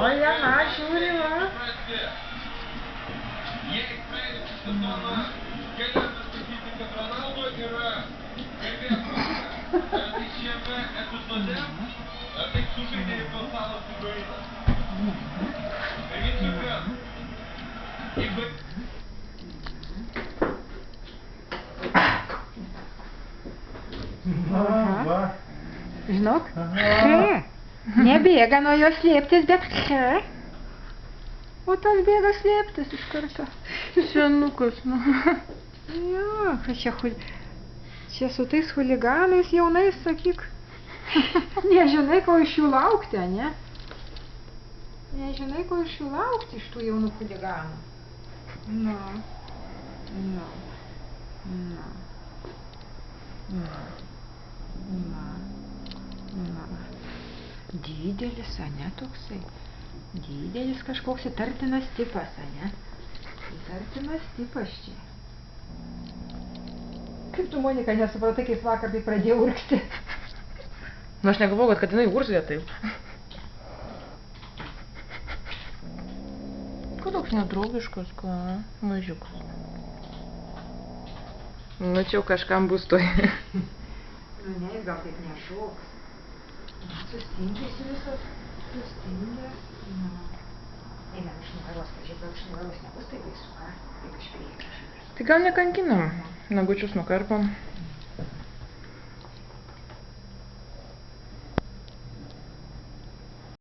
O, Lena, žiūri, va. Jei praėjus sezoną galėjome sakyti, kad Ronaldo yra garbės bet šiame epizode taip sužaidė ir balsavas Ukraina. Priminsiu, kad Žinok, nebėga nuo jo slėptis, bet o tas bėga slėptis iš karto. Senukas, nu. Jo, čia su tais chuliganais jaunais, sakyk. Nežinai, ko iš jų laukti, ne? Nežinai, ko iš jų laukti, iš tų jaunų chuliganų. Nu. Didelis, ane, toksai. Didelis kažkoks įtartinas tipas, ane? Įtartinas tipas čia. Kaip tu, Monika, nesupratai, kaip vakar tai pradėjo urgzti? Nu, aš negalvoju, kad jinai urzgia taip. Ko toks nedraugiškas, ką? Mažiukas. Nu, čia jau kažkam bus toj. Nu, ne, gal taip nešoks. Sustingęs visas. Sustingęs. Eina iš nugaros, pažiūrėk, gal iš nugaros nebus taip baisu, ką? Kaip iš priekio. Tai gal nekankinam. Nagučius nukarpam.